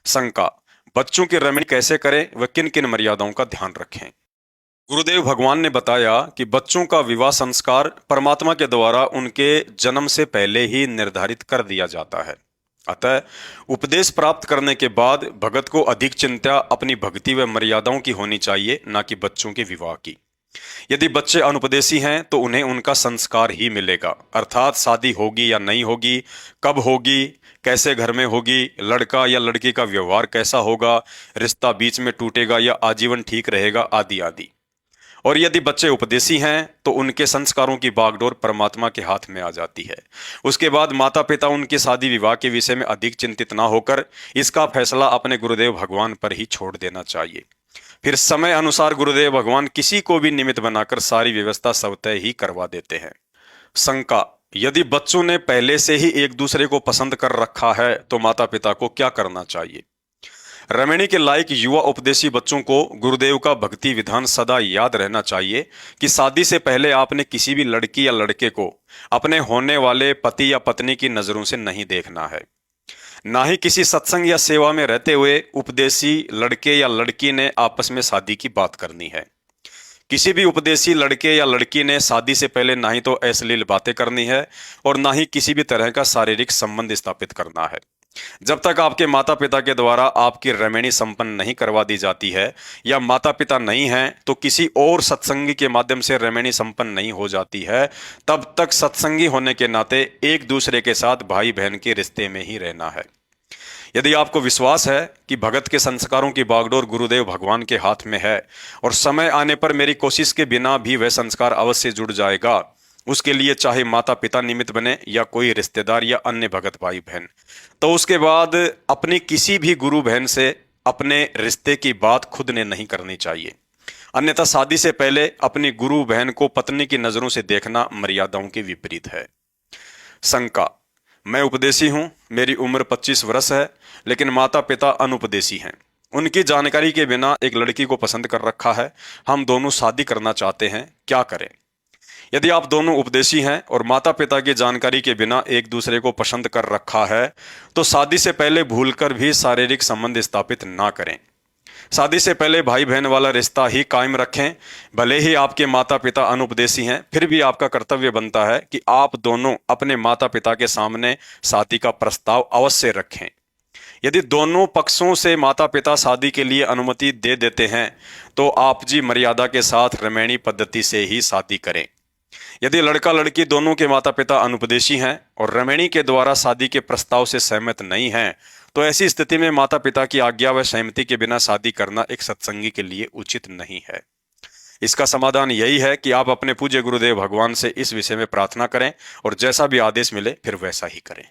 शंका, बच्चों की रमणी कैसे करें व किन किन मर्यादाओं का ध्यान रखें। गुरुदेव भगवान ने बताया कि बच्चों का विवाह संस्कार परमात्मा के द्वारा उनके जन्म से पहले ही निर्धारित कर दिया जाता है। अतः उपदेश प्राप्त करने के बाद भगत को अधिक चिंता अपनी भक्ति व मर्यादाओं की होनी चाहिए, न कि बच्चों के विवाह की। यदि बच्चे अनुपदेशी हैं तो उन्हें उनका संस्कार ही मिलेगा, अर्थात शादी होगी या नहीं होगी, कब होगी, कैसे घर में होगी, लड़का या लड़की का व्यवहार कैसा होगा, रिश्ता बीच में टूटेगा या आजीवन ठीक रहेगा, आदि आदि। और यदि बच्चे उपदेशी हैं तो उनके संस्कारों की बागडोर परमात्मा के हाथ में आ जाती है। उसके बाद माता पिता उनके शादी विवाह के विषय में अधिक चिंतित ना होकर इसका फैसला अपने गुरुदेव भगवान पर ही छोड़ देना चाहिए। फिर समय अनुसार गुरुदेव भगवान किसी को भी निमित्त बनाकर सारी व्यवस्था स्वतः ही करवा देते हैं। शंका, यदि बच्चों ने पहले से ही एक दूसरे को पसंद कर रखा है तो माता पिता को क्या करना चाहिए। रमणी के लायक युवा उपदेशी बच्चों को गुरुदेव का भक्ति विधान सदा याद रहना चाहिए कि शादी से पहले आपने किसी भी लड़की या लड़के को अपने होने वाले पति या पत्नी की नजरों से नहीं देखना है। ना ही किसी सत्संग या सेवा में रहते हुए उपदेशी लड़के या लड़की ने आपस में शादी की बात करनी है। किसी भी उपदेशी लड़के या लड़की ने शादी से पहले ना ही तो अश्लील बातें करनी है और ना ही किसी भी तरह का शारीरिक संबंध स्थापित करना है। जब तक आपके माता पिता के द्वारा आपकी रमणी संपन्न नहीं करवा दी जाती है या माता पिता नहीं हैं तो किसी और सत्संगी के माध्यम से रमणी संपन्न नहीं हो जाती है, तब तक सत्संगी होने के नाते एक दूसरे के साथ भाई बहन के रिश्ते में ही रहना है। यदि आपको विश्वास है कि भगत के संस्कारों की बागडोर गुरुदेव भगवान के हाथ में है और समय आने पर मेरी कोशिश के बिना भी वह संस्कार अवश्य जुड़ जाएगा, उसके लिए चाहे माता पिता निमित्त बने या कोई रिश्तेदार या अन्य भगत भाई बहन, तो उसके बाद अपनी किसी भी गुरु बहन से अपने रिश्ते की बात खुद ने नहीं करनी चाहिए। अन्यथा शादी से पहले अपनी गुरु बहन को पत्नी की नजरों से देखना मर्यादाओं के विपरीत है। शंका, मैं उपदेशी हूं, मेरी उम्र 25 वर्ष है, लेकिन माता पिता अनुपदेशी हैं। उनकी जानकारी के बिना एक लड़की को पसंद कर रखा है, हम दोनों शादी करना चाहते हैं, क्या करें। यदि आप दोनों उपदेशी हैं और माता पिता की जानकारी के बिना एक दूसरे को पसंद कर रखा है तो शादी से पहले भूलकर भी शारीरिक संबंध स्थापित ना करें। शादी से पहले भाई बहन वाला रिश्ता ही कायम रखें। भले ही आपके माता पिता अनुपदेशी हैं, फिर भी आपका कर्तव्य बनता है कि आप दोनों अपने माता पिता के सामने शादी का प्रस्ताव अवश्य रखें। यदि दोनों पक्षों से माता पिता शादी के लिए अनुमति दे देते हैं तो आप जी मर्यादा के साथ रमणी पद्धति से ही शादी करें। यदि लड़का लड़की दोनों के माता पिता अनुपदेशी हैं और रमणी के द्वारा शादी के प्रस्ताव से सहमत नहीं हैं, तो ऐसी स्थिति में माता पिता की आज्ञा व सहमति के बिना शादी करना एक सत्संगी के लिए उचित नहीं है। इसका समाधान यही है कि आप अपने पूज्य गुरुदेव भगवान से इस विषय में प्रार्थना करें और जैसा भी आदेश मिले फिर वैसा ही करें।